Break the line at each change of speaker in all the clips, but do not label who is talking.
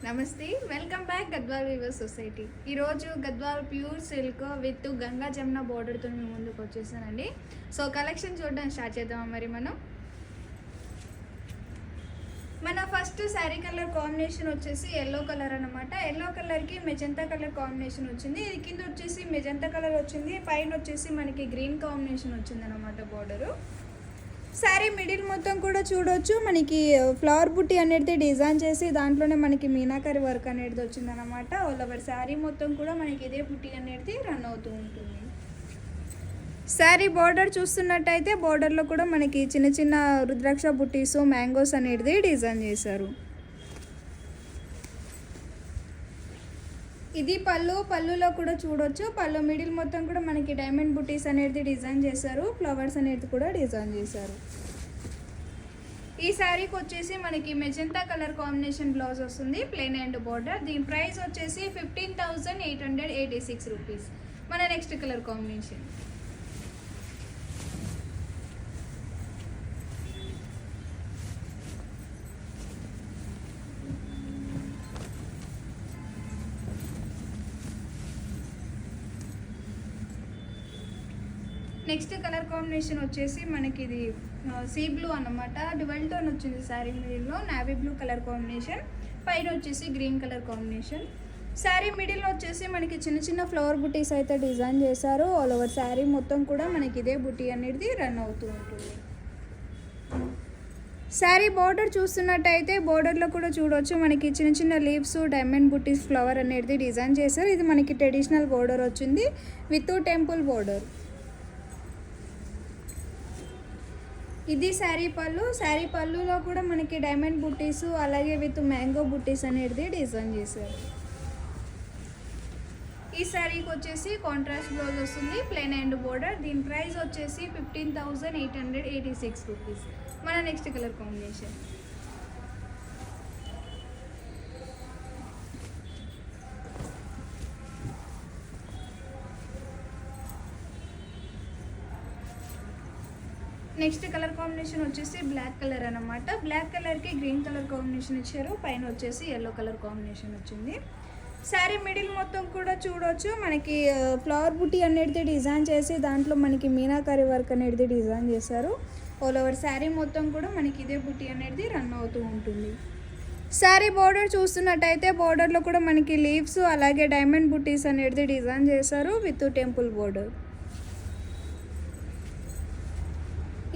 నమస్తే, welcome back Gadwal weavers society. ఈరోజు Gadwal pure silk with Ganga Jamuna బోర్డర్తో మేము ముందుకు వచ్చేసానండి. సో కలెక్షన్ చూడడం స్టార్ట్ చేద్దామా. మరి మన ఫస్ట్ శారీ కలర్ కాంబినేషన్ వచ్చేసి ఎల్లో కలర్ అనమాట. ఎల్లో కలర్కి మెజంతా కలర్ కాంబినేషన్ వచ్చింది. ఇది కింద వచ్చేసి మెజంతా కలర్ వచ్చింది, పైన వచ్చేసి మనకి గ్రీన్ కాంబినేషన్ వచ్చింది అనమాట బోర్డరు. శారీ మిడిల్ మొత్తం కూడా చూడొచ్చు, మనకి ఫ్లవర్ బుట్టి అనేది డిజైన్ చేసి దాంట్లోనే మనకి మీనాకరి వర్క్ అనేది వచ్చిందనమాట. ఆల్ ఓవర్ శారీ మొత్తం కూడా మనకి ఇదే బుట్టి అనేది రన్ అవుతూ ఉంటుంది. శారీ బార్డర్ చూస్తున్నట్టయితే బార్డర్లో కూడా మనకి చిన్న చిన్న రుద్రాక్ష బుట్టీస్, మ్యాంగోస్ అనేది డిజైన్ చేశారు. ఇది పళ్ళులో కూడా చూడొచ్చు. పళ్ళు మిడిల్ మొత్తం కూడా మనకి డైమండ్ బుటీస్ అనేది డిజైన్ చేశారు, ఫ్లవర్స్ అనేది కూడా డిజైన్ చేశారు. ఈ శారీకి వచ్చేసి మనకి మెజంతా కలర్ కాంబినేషన్ బ్లౌజ్ వస్తుంది, ప్లెయిన్ అండ్ బోర్డర్. దీని ప్రైస్ వచ్చేసి 15,886 రూపీస్. మన next colour combination. Next colour combination వచ్చేసి మనకి ఇది సీ బ్లూ అన్నమాట. డ్యువల్ టోన్ వచ్చింది శారీ మిడిల్లో, నావీ బ్లూ కలర్ కాంబినేషన్, పైన వచ్చేసి గ్రీన్ కలర్ కాంబినేషన్. శారీ మిడిల్లో వచ్చేసి మనకి చిన్న చిన్న ఫ్లవర్ బుటీస్ అయితే డిజైన్ చేశారు. ఆల్ ఓవర్ శారీ మొత్తం కూడా మనకి ఇదే బుటీ అనేది రన్ అవుతూ ఉంటుంది. శారీ బార్డర్ చూస్తున్నట్టయితే బార్డర్లో కూడా చూడవచ్చు, మనకి చిన్న చిన్న లీవ్స్, డైమండ్ బుటీస్, ఫ్లవర్ అనేది డిజైన్ చేశారు. ఇది మనకి ట్రెడిషనల్ బార్డర్ వచ్చింది విత్ టెంపుల్ బార్డర్. ఇది శారీ పళ్ళులో కూడా మనకి డైమండ్ బుట్టీస్ అలాగే విత్ మ్యాంగో బుట్టీస్ అనేది డిజైన్ చేశారు. ఈ శారీకి వచ్చేసి కాంట్రాస్ట్ బ్లౌజ్ వస్తుంది, ప్లెయిన్ అండ్ బోర్డర్. దీని ప్రైస్ వచ్చేసి 15,886 రూపీస్. మన next colour combination. Next colour combination వచ్చేసి బ్లాక్ కలర్ అనమాట. బ్లాక్ కలర్కి గ్రీన్ కలర్ కాంబినేషన్ ఇచ్చారు, పైన వచ్చేసి ఎల్లో కలర్ కాంబినేషన్ వచ్చింది. శారీ మిడిల్ మొత్తం కూడా చూడవచ్చు, మనకి ఫ్లవర్ బుట్టి అనేది డిజైన్ చేసి దాంట్లో మనకి మీనాకరి వర్క్ అనేది డిజైన్ చేశారు. ఆల్ ఓవర్ శారీ మొత్తం కూడా మనకి ఇదే బుట్టి అనేది రన్ అవుతూ ఉంటుంది. శారీ బార్డర్ చూస్తున్నట్టయితే బార్డర్లో కూడా మనకి లీవ్స్ అలాగే డైమండ్ బుట్టీస్ అనేది డిజైన్ చేశారు విత్ టెంపుల్ బార్డర్.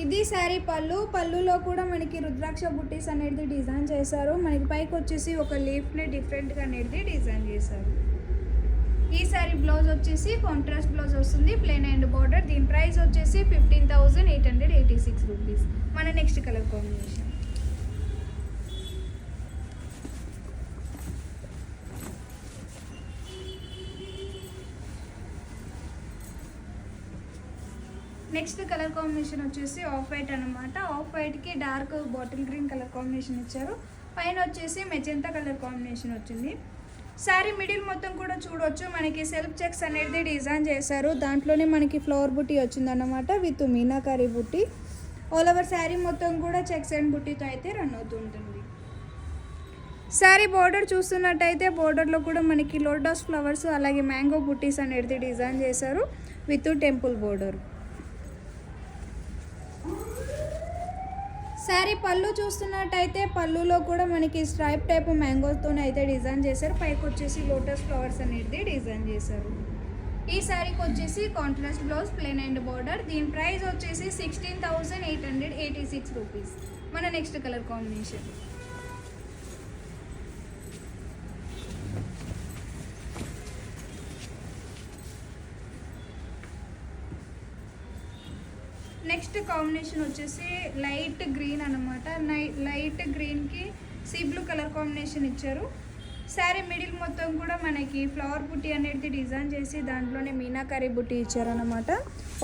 ఇది శారీ పళ్ళులో కూడా మనకి రుద్రాక్ష బుట్టీస్ అనేది డిజైన్ చేశారు. మనకి పైకి వచ్చేసి ఒక లీఫ్ని డిఫరెంట్గా అనేది డిజైన్ చేశారు. ఈ శారీ బ్లౌజ్ వచ్చేసి కాంట్రాస్ట్ బ్లౌజ్ వస్తుంది, ప్లెయిన్ అండ్ బార్డర్. దీని ప్రైస్ వచ్చేసి 15,886 రూపీస్. మన next colour combination. Next colour combination వచ్చేసి ఆఫ్ వైట్ అనమాట. ఆఫ్ వైట్కి dark bottle green colour combination ఇచ్చారు, పైన వచ్చేసి మెజంతా కలర్ కాంబినేషన్ వచ్చింది. శారీ మిడిల్ మొత్తం కూడా చూడవచ్చు, మనకి సెల్ఫ్ చెక్స్ అనేది డిజైన్ చేశారు. దాంట్లోనే మనకి ఫ్లవర్ బుట్టి వచ్చిందన్నమాట విత్ మీనాకారి బుట్టి. ఆల్ ఓవర్ శారీ మొత్తం కూడా చెక్స్ అండ్ బుట్టితో అయితే రన్ అవుతూ ఉంటుంది. శారీ బార్డర్ చూస్తున్నట్టయితే బార్డర్లో కూడా మనకి లోటస్ ఫ్లవర్స్ అలాగే మ్యాంగో బుట్టీస్ అనేది డిజైన్ చేశారు విత్ టెంపుల్ బార్డర్. శారీ పళ్ళు చూస్తున్నట్టయితే పళ్ళులో కూడా మనకి స్ట్రైప్ టైప్ మ్యాంగోతో అయితే డిజైన్ చేశారు, పైకి వచ్చేసి లోటస్ ఫ్లవర్స్ అనేది డిజైన్ చేశారు. ఈ శారీకి వచ్చేసి contrast blouse, plain and border. దీని ప్రైస్ వచ్చేసి 16,886 రూపీస్. మన next colour combination. Next combination వచ్చేసి లైట్ గ్రీన్ అనమాట. లైట్ గ్రీన్కి సీ బ్లూ కలర్ కాంబినేషన్ ఇచ్చారు. శారీ మిడిల్ మొత్తం కూడా మనకి ఫ్లవర్ బుట్టి అనేది డిజైన్ చేసి దాంట్లోనే మీనాకరి బుట్టి ఇచ్చారనమాట.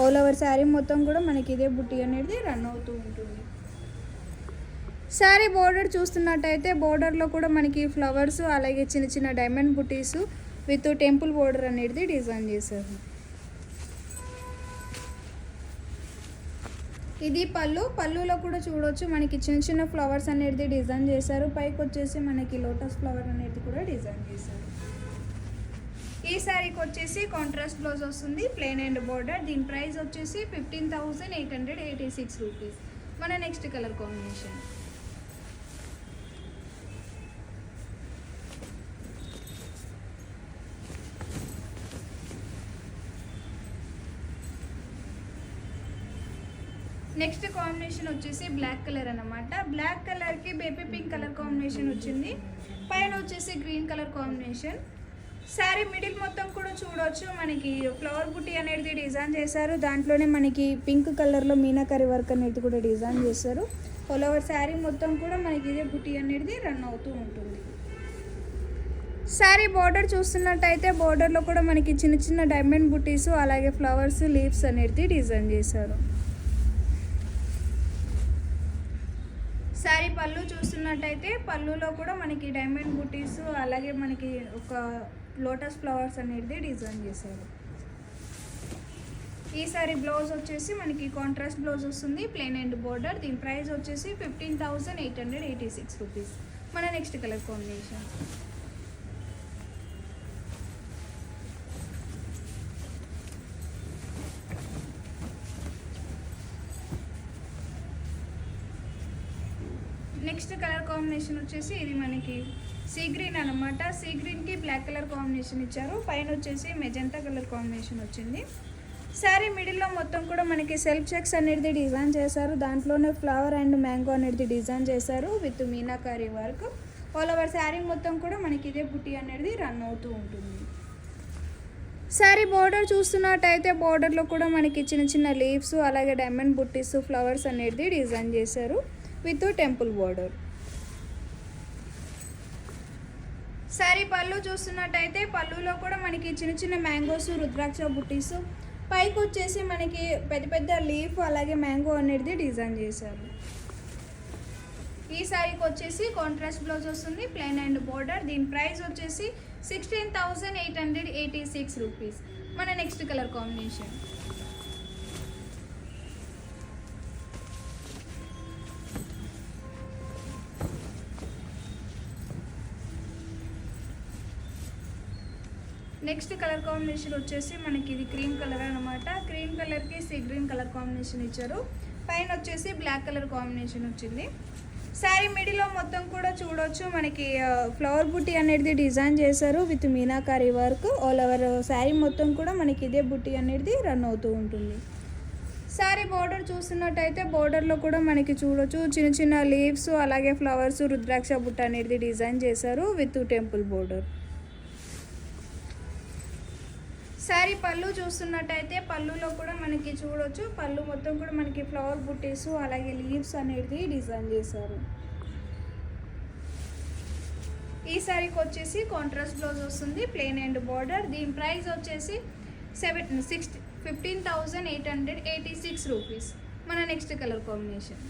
ఆల్ ఓవర్ శారీ మొత్తం కూడా మనకి ఇదే బుట్టి అనేది రన్ అవుతూ ఉంటుంది. శారీ బోర్డర్ చూస్తున్నట్టయితే బోర్డర్లో కూడా మనకి ఫ్లవర్స్ అలాగే చిన్న చిన్న diamond buttis with temple border అనేది డిజైన్ చేశారు. ఇది పళ్ళులో కూడా చూడొచ్చు మనకి చిన్న చిన్న ఫ్లవర్స్ అనేది డిజైన్ చేశారు. పైకి వచ్చేసి మనకి లోటస్ ఫ్లవర్ అనేది కూడా డిజైన్ చేశారు. ఈ శారీకి వచ్చేసి కాంట్రాస్ట్ బ్లౌజ్ వస్తుంది, ప్లెయిన్ అండ్ బోర్డర్. దీని ప్రైస్ వచ్చేసి 15,886 రూపీస్. మన next colour combination. Next combination వచ్చేసి బ్లాక్ కలర్ అన్నమాట. బ్లాక్ కలర్కి బేబీ పింక్ కలర్ కాంబినేషన్ వచ్చింది. పైన వచ్చేసి green colour combination. Sari middle మొత్తం కూడా చూడవచ్చు మనకి ఫ్లవర్ బుట్టి అనేది డిజైన్ చేశారు. దాంట్లోనే మనకి పింక్ కలర్లో మీనాకరి వర్క్ అనేది కూడా డిజైన్ చేశారు. ఆల్ ఓవర్ శారీ మొత్తం కూడా మనకి ఇదే బుట్టి అనేది రన్ అవుతూ ఉంటుంది. శారీ బార్డర్ చూస్తున్నట్టయితే బార్డర్లో కూడా మనకి చిన్న చిన్న డైమండ్ బుట్టీస్ అలాగే ఫ్లవర్స్ లీవ్స్ అనేది డిజైన్ చేశారు. శారీ పళ్ళు చూస్తున్నట్టయితే పళ్ళులో కూడా మనకి డైమండ్ బుటీస్ అలాగే మనకి ఒక లోటస్ ఫ్లవర్స్ అనేది డిజైన్ చేశారు. ఈ శారీ బ్లౌజ్ వచ్చేసి మనకి కాంట్రాస్ట్ బ్లౌజ్ వస్తుంది, ప్లెయిన్ అండ్ బోర్డర్. దీని ప్రైస్ వచ్చేసి 15,886 రూపీస్. మన next colour combination. Next colour combination వచ్చేసి ఇది మనకి సీ గ్రీన్ అనమాట. సీ గ్రీన్కి బ్లాక్ కలర్ కాంబినేషన్ ఇచ్చారు. పైన వచ్చేసి మెజెంటా కలర్ కాంబినేషన్ వచ్చింది. శారీ మిడిల్లో మొత్తం కూడా మనకి సెల్ఫ్ చెక్స్ అనేది డిజైన్ చేశారు. దాంట్లోనే ఫ్లవర్ అండ్ మ్యాంగో అనేది డిజైన్ చేశారు with meenakari work. All over sari మొత్తం కూడా మనకి ఇదే బుట్టి అనేది రన్ అవుతూ ఉంటుంది. శారీ బోర్డర్ చూస్తున్నట్టయితే బోర్డర్లో కూడా మనకి చిన్న చిన్న లీవ్స్ అలాగే డైమండ్ బుట్టీస్ ఫ్లవర్స్ అనేది డిజైన్ చేశారు విత్ టెంపుల్ బోర్డర్. శారీ పళ్ళు చూస్తున్నట్టయితే పళ్ళులో కూడా మనకి చిన్న చిన్న మ్యాంగోస్ రుద్రాక్ష బుట్టీస్, పైకి వచ్చేసి మనకి పెద్ద పెద్ద లీఫ్ అలాగే మ్యాంగో అనేది డిజైన్ చేశారు. ఈ శారీకి వచ్చేసి కాంట్రాస్ట్ బ్లౌజ్ వస్తుంది, ప్లెయిన్ అండ్ బోర్డర్. దీని ప్రైస్ వచ్చేసి 16,886 రూపీస్. మన next colour combination. Next colour combination వచ్చేసి మనకి ఇది క్రీమ్ కలర్ అనమాట. క్రీమ్ కలర్కి సీ గ్రీన్ కలర్ కాంబినేషన్ ఇచ్చారు. పైన వచ్చేసి బ్లాక్ కలర్ కాంబినేషన్ వచ్చింది. శారీ మిడిల్లో మొత్తం కూడా చూడొచ్చు మనకి ఫ్లవర్ బుట్టి అనేది డిజైన్ చేశారు with meenakari work. All over sari మొత్తం కూడా మనకి ఇదే బుట్టి అనేది రన్ అవుతూ ఉంటుంది. శారీ బోర్డర్ చూస్తున్నట్టయితే బోర్డర్లో కూడా మనకి చూడొచ్చు చిన్న చిన్న లీవ్స్ అలాగే ఫ్లవర్స్ రుద్రాక్ష బుట్ట అనేది డిజైన్ చేశారు విత్ టెంపుల్ బోర్డర్. శారీ పళ్ళు చూస్తున్నట్టయితే పళ్ళులో కూడా మనకి చూడొచ్చు పళ్ళు మొత్తం కూడా మనకి ఫ్లవర్ బుట్టీస్ అలాగే లీవ్స్ అనేది డిజైన్ చేశారు. ఈ శారీకి వచ్చేసి కాంట్రాస్ట్ బ్లౌజ్ వస్తుంది, ప్లెయిన్ అండ్ బోర్డర్. దీని ప్రైస్ వచ్చేసి 15,886 రూపీస్. మన next colour combination.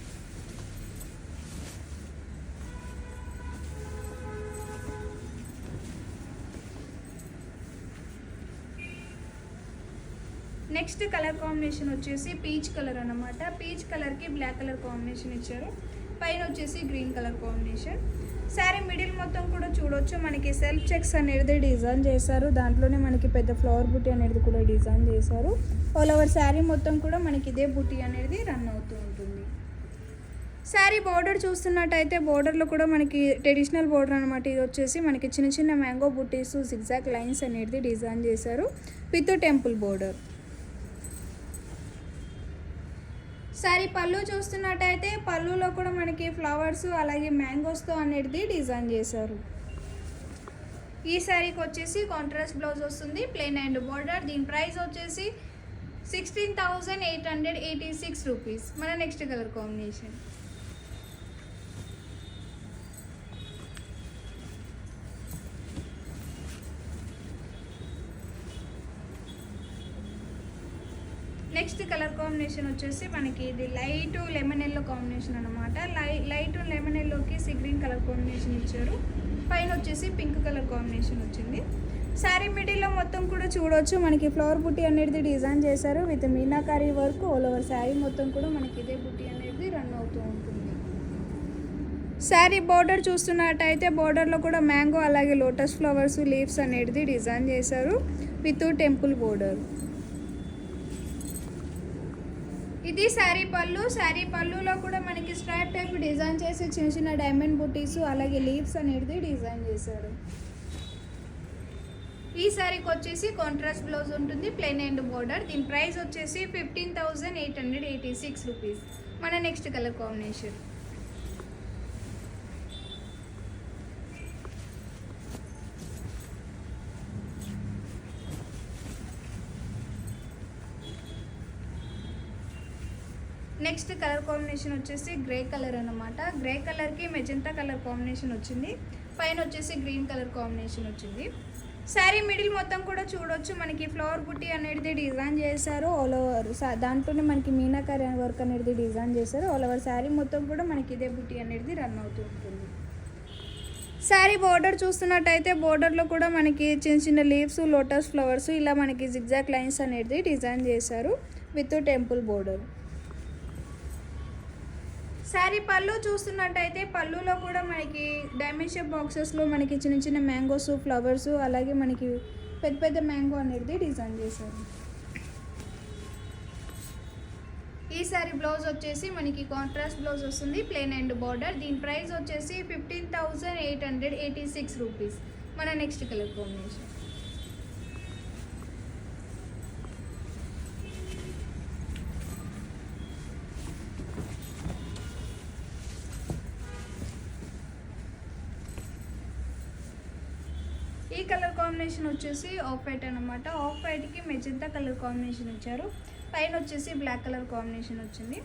Next colour combination వచ్చేసి పీచ్ కలర్ అన్నమాట. పీచ్ కలర్కి బ్లాక్ కలర్ కాంబినేషన్ ఇచ్చారు. పైన వచ్చేసి green colour combination. Sari middle మొత్తం కూడా చూడొచ్చు మనకి సెల్ఫ్ చెక్స్ అనేది డిజైన్ చేశారు. దాంట్లోనే మనకి పెద్ద ఫ్లవర్ బుట్టి అనేది కూడా డిజైన్ చేశారు. ఆల్ ఓవర్ శారీ మొత్తం కూడా మనకి ఇదే బుట్టి అనేది రన్ అవుతూ ఉంటుంది. శారీ బోర్డర్ చూస్తున్నట్టయితే బోర్డర్లో కూడా మనకి ట్రెడిషనల్ బోర్డర్ అనమాట. ఇది వచ్చేసి మనకి చిన్న చిన్న మ్యాంగో బుట్టీస్ జిగ్జాగ్ లైన్స్ అనేది డిజైన్ చేశారు విత్ టెంపుల్ బోర్డర్. శారీ పళ్ళు చూస్తున్నట్టయితే పళ్ళులో కూడా మనకి ఫ్లవర్స్ అలాగే మ్యాంగోస్తో అనేది డిజైన్ చేశారు. ఈ శారీకి వచ్చేసి కాంట్రాస్ట్ బ్లౌజ్ వస్తుంది, ప్లెయిన్ అండ్ బోర్డర్. దీని ప్రైస్ వచ్చేసి 16,886 రూపీస్. మన next colour combination. Next colour combination వచ్చేసి మనకి ఇది లైట్ లెమన్ ఎల్లో కాంబినేషన్ అనమాట. లైట్ లెమన్ ఎల్లోకి సీ గ్రీన్ కలర్ కాంబినేషన్ ఇచ్చారు. పైన వచ్చేసి పింక్ కలర్ కాంబినేషన్ వచ్చింది. శారీ మిడిల్లో మొత్తం కూడా చూడవచ్చు మనకి ఫ్లవర్ బుట్టి అనేది డిజైన్ చేశారు with meenakari work all over sari మొత్తం కూడా మనకి ఇదే బుట్టి అనేది రన్ అవుతూ ఉంటుంది. శారీ బార్డర్ చూస్తున్నట్టయితే బార్డర్లో కూడా మ్యాంగో అలాగే లోటస్ ఫ్లవర్స్ లీవ్స్ అనేది డిజైన్ చేశారు విత్ టెంపుల్ బోర్డర్. ఇది శారీ పళ్ళు. శారీ పళ్ళులో కూడా మనకి స్ట్రైప్ టైప్ డిజైన్ చేసి చిన్న చిన్న డైమండ్ బుటీస్ అలాగే లీవ్స్ అనేది డిజైన్ చేశారు. ఈ శారీకి వచ్చేసి కాంట్రాస్ట్ బ్లౌజ్ ఉంటుంది ప్లెయిన్ అండ్ బోర్డర్. దీని ప్రైస్ వచ్చేసి 15,886 రూపీస్. మన next colour combination next colour combination వచ్చేసి గ్రే కలర్ అన్నమాట. గ్రే కలర్కి మెజెంతా కలర్ కాంబినేషన్ వచ్చింది. పైన వచ్చేసి గ్రీన్ కలర్ కాంబినేషన్ వచ్చింది. శారీ మిడిల్ మొత్తం కూడా చూడొచ్చు మనకి ఫ్లవర్ బుట్టి అనేది డిజైన్ చేశారు ఆల్ ఓవర్. దాంట్లోనే మనకి మీనాకారీ వర్క్ అనేది డిజైన్ చేశారు ఆల్ ఓవర్. శారీ మొత్తం కూడా మనకి ఇదే బుట్టి అనేది రన్ అవుతూ ఉంటుంది. శారీ బోర్డర్ చూస్తున్నట్టయితే బోర్డర్లో కూడా మనకి చిన్న చిన్న లీవ్స్ లోటస్ ఫ్లవర్స్ ఇలా మనకి జిగ్జాగ్ లైన్స్ అనేది డిజైన్ చేశారు విత్ టెంపుల్ బోర్డర్. శారీ పళ్ళు చూస్తున్నట్టయితే పళ్ళులో కూడా మనకి డైమండ్ షేప్ బాక్సెస్లో మనకి చిన్న చిన్న మ్యాంగోస్ ఫ్లవర్స్ అలాగే మనకి పెద్ద పెద్ద మ్యాంగో అనేది డిజైన్ చేశారు. ఈ శారీ బ్లౌజ్ వచ్చేసి మనకి కాంట్రాస్ట్ బ్లౌజ్ వస్తుంది ప్లెయిన్ అండ్ బార్డర్. దీని ప్రైస్ వచ్చేసి 15,886 రూపీస్. మన నెక్స్ట్ కలర్ కాంబినేషన్ ఈ కలర్ కాంబినేషన్ వచ్చేసి ఆఫ్ వైట్ అనమాట. ఆఫ్ వైట్కి మెజెంతా కలర్ కాంబినేషన్ ఇచ్చారు. పైన వచ్చేసి బ్లాక్ కలర్ కాంబినేషన్ వచ్చింది.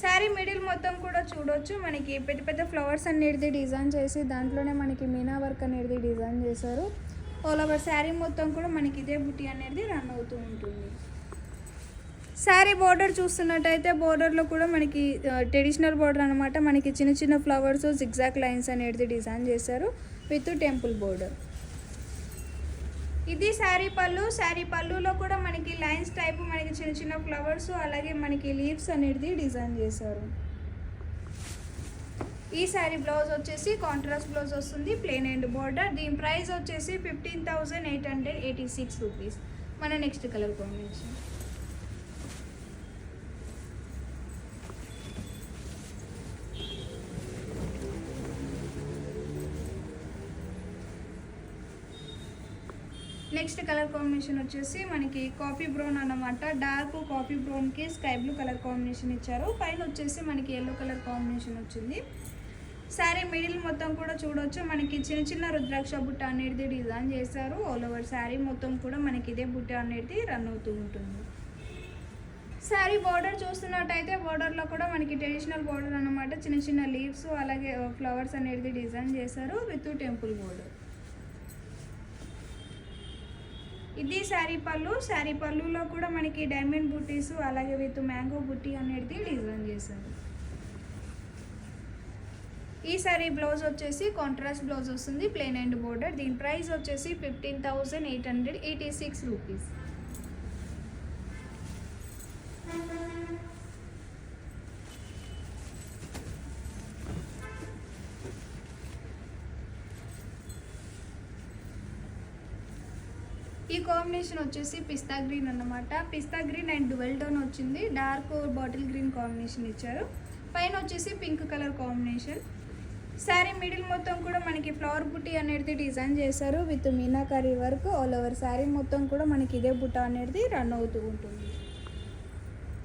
శారీ మిడిల్ మొత్తం కూడా చూడొచ్చు మనకి పెద్ద పెద్ద ఫ్లవర్స్ అనేది డిజైన్ చేసి దాంట్లోనే మనకి మీనా వర్క్ అనేది డిజైన్ చేశారు ఆల్ ఓవర్. శారీ మొత్తం కూడా మనకి ఇదే బుట్టి అనేది రన్ అవుతూ ఉంటుంది. శారీ బోర్డర్ చూస్తున్నట్టయితే బోర్డర్లో కూడా మనకి ట్రెడిషనల్ బోర్డర్ అనమాట. మనకి చిన్న చిన్న ఫ్లవర్స్ జిగ్జాగ్ లైన్స్ అనేది డిజైన్ చేశారు విత్ టెంపుల్ బోర్డర్. ఇది శారీ పళ్ళు. శారీ పళ్ళులో కూడా మనకి లైన్స్ టైపు మనకి చిన్న చిన్న ఫ్లవర్స్ అలాగే మనకి లీవ్స్ అనేది డిజైన్ చేశారు. ఈ శారీ బ్లౌజ్ వచ్చేసి కాంట్రాస్ట్ బ్లౌజ్ వస్తుంది ప్లెయిన్ అండ్ బోర్డర్. దీని ప్రైస్ వచ్చేసి 15,886 రూపీస్. మన next colour combination next colour combination వచ్చేసి మనకి కాఫీ బ్రౌన్ అన్నమాట. డార్క్ కాఫీ బ్రౌన్కి స్కై బ్లూ కలర్ కాంబినేషన్ ఇచ్చారు. పైన వచ్చేసి మనకి ఎల్లో కలర్ కాంబినేషన్ వచ్చింది. శారీ మిడిల్ మొత్తం కూడా చూడవచ్చు మనకి చిన్న చిన్న రుద్రాక్ష బుట్ట అనేది డిజైన్ చేశారు ఆల్ ఓవర్. శారీ మొత్తం కూడా మనకి ఇదే బుట్ట అనేది రన్ అవుతూ ఉంటుంది. శారీ బార్డర్ చూస్తున్నట్టయితే బార్డర్లో కూడా మనకి ట్రెడిషనల్ బార్డర్ అన్నమాట. చిన్న చిన్న లీవ్స్ అలాగే ఫ్లవర్స్ అనేది డిజైన్ చేశారు విత్ టెంపుల్ బోర్డర్. ఇది శారీ పళ్ళు. శారీ పళ్ళులో కూడా మనకి డైమండ్ బుట్టీస్ అలాగే విత్ మ్యాంగో బుట్టి అనేది డిజైన్ చేశారు. ఈ శారీ బ్లౌజ్ వచ్చేసి కాంట్రాస్ట్ బ్లౌజ్ వస్తుంది ప్లెయిన్ అండ్ బోర్డర్. దీని ప్రైస్ వచ్చేసి 15,886 రూపీస్. ఈ కాంబినేషన్ వచ్చేసి పిస్తా గ్రీన్ అన్నమాట. పిస్తా గ్రీన్ అండ్ డ్యువెల్ టోన్ వచ్చింది. డార్క్ బాటిల్ గ్రీన్ కాంబినేషన్ ఇచ్చారు. పైన వచ్చేసి pink colour combination. Sari middle మొత్తం కూడా మనకి ఫ్లవర్ బుట్టి అనేది డిజైన్ చేశారు with meenakari work all over. Sari మొత్తం కూడా మనకి ఇదే బుట్ట అనేది రన్ అవుతూ ఉంటుంది.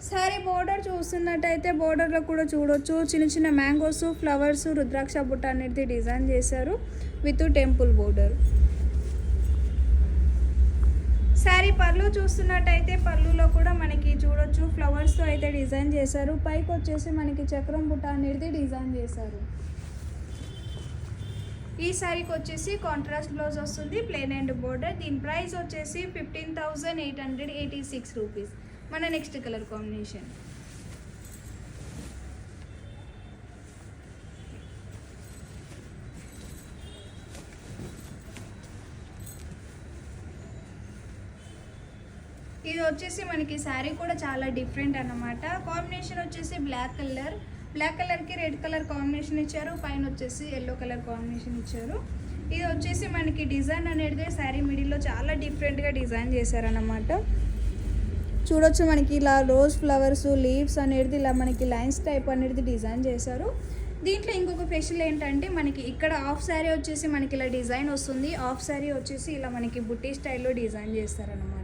శారీ బోర్డర్ చూస్తున్నట్టయితే బోర్డర్లో కూడా చూడొచ్చు చిన్న చిన్న మ్యాంగోస్ ఫ్లవర్స్ రుద్రాక్ష బుట్ట అనేది డిజైన్ చేశారు విత్ టెంపుల్ బోర్డర్. శారీ పళ్ళు చూస్తున్నట్టయితే పళ్ళులో కూడా మనకి చూడొచ్చు ఫ్లవర్స్తో అయితే డిజైన్ చేశారు. పైకి వచ్చేసి మనకి చక్రం బుట్ట అనేది డిజైన్ చేశారు. ఈ శారీకి వచ్చేసి కాంట్రాస్ట్ బ్లౌజ్ వస్తుంది ప్లెయిన్ అండ్ బోర్డర్. దీని ప్రైస్ వచ్చేసి 15,886 రూపీస్. మన నెక్స్ట్ కలర్ కాంబినేషన్ ఇది వచ్చేసి మనకి శారీ కూడా చాలా డిఫరెంట్ అన్నమాట. కాంబినేషన్ వచ్చేసి బ్లాక్ కలర్కి రెడ్ కలర్ కాంబినేషన్ ఇచ్చారు. పైన వచ్చేసి ఎల్లో కలర్ కాంబినేషన్ ఇచ్చారు. ఇది వచ్చేసి మనకి డిజైన్ అనేది శారీ మిడిల్లో చాలా డిఫరెంట్గా డిజైన్ చేశారన్నమాట. చూడొచ్చు మనకి ఇలా రోజ్ ఫ్లవర్స్ లీవ్స్ అనేది ఇలా మనకి లైన్స్ టైప్ అనేది డిజైన్ చేశారు. దీంట్లో ఇంకొక స్పెషల్ ఏంటంటే మనకి ఇక్కడ హాఫ్ శారీ వచ్చేసి మనకి ఇలా డిజైన్ వస్తుంది. హాఫ్ శారీ వచ్చేసి ఇలా మనకి బుట్టి స్టైల్లో డిజైన్ చేస్తారనమాట.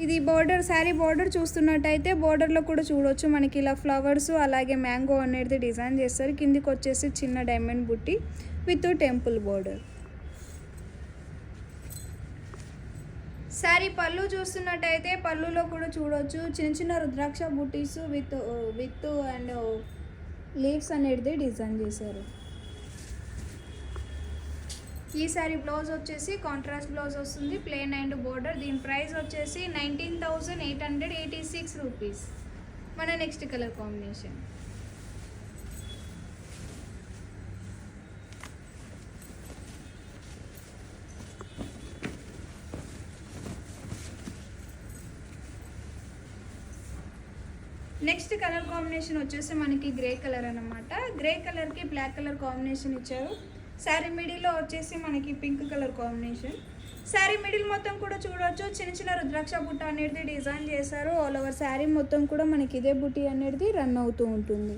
ఇది బోర్డర్ శారీ బోర్డర్ చూస్తున్నట్టయితే బోర్డర్లో కూడా చూడొచ్చు మనకి ఇలా ఫ్లవర్స్ అలాగే మ్యాంగో అనేది డిజైన్ చేస్తారు. కిందికి వచ్చేసి చిన్న డైమండ్ బుట్టి విత్ టెంపుల్ బోర్డర్. శారీ పళ్ళు చూస్తున్నట్టయితే పళ్ళులో కూడా చూడొచ్చు చిన్న చిన్న రుద్రాక్ష బుట్టీస్ విత్ అండ్ లీవ్స్ అనేది డిజైన్ చేశారు. ఈ శారీ బ్లౌజ్ వచ్చేసి కాంట్రాస్ట్ బ్లౌజ్ వస్తుంది, ప్లెయిన్ అండ్ బోర్డర్. దీని ప్రైస్ వచ్చేసి 19,886 రూపీస్. మన next colour combination next colour combination వచ్చేసి మనకి గ్రే కలర్ అన్నమాట. గ్రే కలర్కి బ్లాక్ కలర్ కాంబినేషన్ ఇచ్చారు. శారీ మిడిల్లో వచ్చేసి మనకి pink colour combination. Sari middle మొత్తం కూడా చూడవచ్చు చిన్న చిన్న రుద్రాక్ష బుట్ట అనేది డిజైన్ చేశారు. ఆల్ ఓవర్ శారీ మొత్తం కూడా మనకి ఇదే బుట్టి అనేది రన్ అవుతూ ఉంటుంది.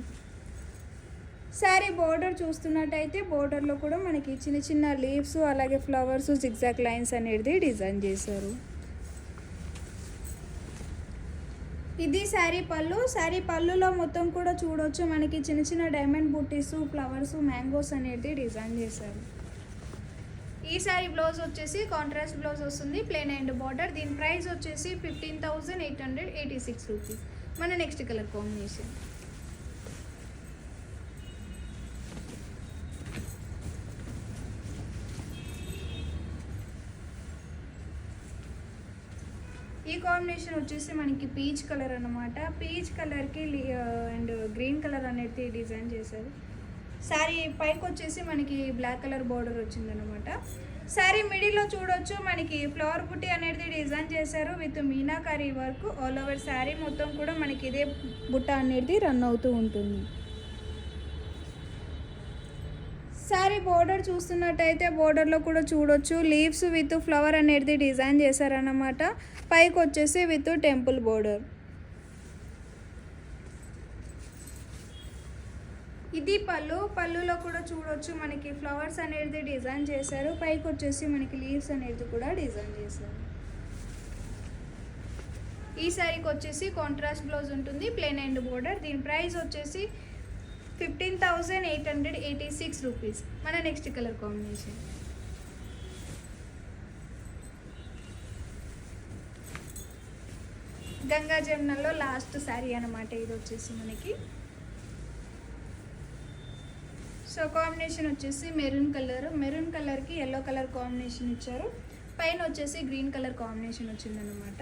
శారీ బోర్డర్ చూస్తున్నట్టయితే బోర్డర్లో కూడా మనకి చిన్న చిన్న లీవ్స్ అలాగే ఫ్లవర్స్ జిగ్జాగ్ లైన్స్ అనేది డిజైన్ చేశారు. ఇది శారీ పళ్ళు. శారీ పళ్ళులో మొత్తం కూడా చూడొచ్చు మనకి చిన్న చిన్న డైమండ్ బుట్టీస్ ఫ్లవర్స్ మ్యాంగోస్ అనేది డిజైన్ చేశారు. ఈ శారీ బ్లౌజ్ వచ్చేసి కాంట్రాస్ట్ బ్లౌజ్ వస్తుంది, ప్లెయిన్ అండ్ బార్డర్. దీని ప్రైస్ వచ్చేసి 15,886 రూపీస్. మన నెక్స్ట్ కలర్ కాంబినేషన్ ఈ కాంబినేషన్ వచ్చేసి మనకి పీచ్ కలర్ అన్నమాట. పీచ్ కలర్కి అండ్ గ్రీన్ కలర్ అనేది డిజైన్ చేశారు. శారీ పైకి వచ్చేసి మనకి బ్లాక్ కలర్ బార్డర్ వచ్చిందనమాట. శారీ మిడిల్లో చూడొచ్చు మనకి ఫ్లవర్ బుట్టి అనేది డిజైన్ చేశారు with meenakari work. All over sari మొత్తం కూడా మనకి ఇదే బుట్ట అనేది రన్ అవుతూ ఉంటుంది. శారీ బోర్డర్ చూస్తున్నట్టయితే బోర్డర్లో కూడా చూడొచ్చు లీవ్స్ విత్ ఫ్లవర్ అనేది డిజైన్ చేశారన్నమాట. పైకి వచ్చేసి విత్ టెంపుల్ బోర్డర్. ఇది పళ్ళులో కూడా చూడొచ్చు మనకి ఫ్లవర్స్ అనేది డిజైన్ చేశారు. పైకి వచ్చేసి మనకి లీవ్స్ అనేది కూడా డిజైన్ చేశారు. ఈ శారీకి వచ్చేసి కాంట్రాస్ట్ బ్లౌజ్ ఉంటుంది, ప్లెయిన్ అండ్ బోర్డర్. దీని ప్రైస్ వచ్చేసి 15,886 రూపీస్. మన నెక్స్ట్ కలర్ కాంబినేషన్ గంగా జమునలో లాస్ట్ శారీ అన్నమాట. ఇది వచ్చేసి మనకి సో కాంబినేషన్ వచ్చేసి మెరూన్ కలర్కి ఎల్లో కలర్ కాంబినేషన్ ఇచ్చారు. పైన వచ్చేసి గ్రీన్ కలర్ కాంబినేషన్ వచ్చిందనమాట.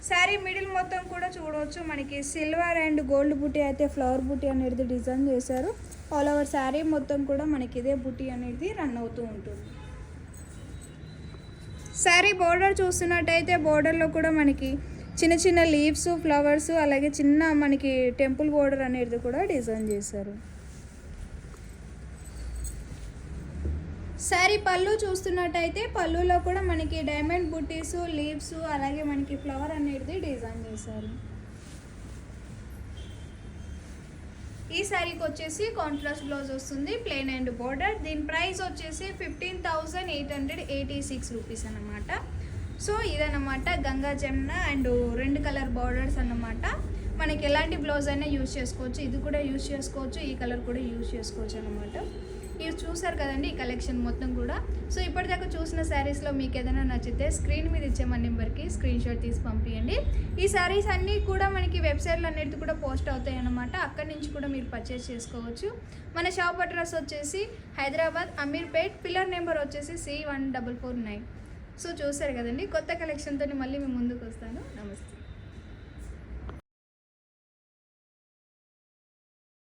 శారీ మిడిల్ మొత్తం కూడా చూడవచ్చు మనకి సిల్వర్ అండ్ గోల్డ్ బుట్టి అయితే ఫ్లవర్ బుట్టి అనేది డిజైన్ చేశారు. ఆల్ ఓవర్ శారీ మొత్తం కూడా మనకి ఇదే బుట్టి అనేది రన్ అవుతూ ఉంటుంది. శారీ బోర్డర్ చూస్తున్నట్టయితే బోర్డర్లో కూడా మనకి చిన్న చిన్న లీవ్స్ ఫ్లవర్స్ అలాగే చిన్న మనకి టెంపుల్ బోర్డర్ అనేది కూడా డిజైన్ చేశారు. శారీ పళ్ళు చూస్తున్నట్టయితే పళ్ళులో కూడా మనకి డైమండ్ బుట్టీస్ లీవ్స్ అలాగే మనకి ఫ్లవర్ అనేది డిజైన్ చేశారు. ఈ శారీకి వచ్చేసి కాంట్రాస్ట్ బ్లౌజ్ వస్తుంది, ప్లెయిన్ అండ్ బోర్డర్. దీని ప్రైస్ వచ్చేసి 15,886 రూపీస్ అన్నమాట. సో ఇదన్నమాట Ganga Jamuna and 2 colour borders అన్నమాట. మనకి ఎలాంటి బ్లౌజ్ అయినా యూజ్ చేసుకోవచ్చు. ఇది కూడా యూజ్ చేసుకోవచ్చు, ఈ కలర్ కూడా యూజ్ చేసుకోవచ్చు అన్నమాట. ఇవి చూసారు కదండి ఈ కలెక్షన్ మొత్తం కూడా. సో ఇప్పటిదాకా చూసిన శారీస్లో మీకు ఏదైనా నచ్చితే స్క్రీన్ మీద ఇచ్చే మన నెంబర్కి స్క్రీన్ షాట్ తీసి పంపించండి. ఈ శారీస్ అన్నీ కూడా మనకి వెబ్సైట్లో అనేది కూడా పోస్ట్ అవుతాయి అన్నమాట. అక్కడి నుంచి కూడా మీరు పర్చేస్ చేసుకోవచ్చు. మన షాప్ అడ్రస్ వచ్చేసి హైదరాబాద్ అమీర్పేట్, పిల్లర్ నెంబర్ వచ్చేసి C1449. సో చూసారు కదండి కొత్త కలెక్షన్తో మళ్ళీ మేము ముందుకు వస్తాను. నమస్తే.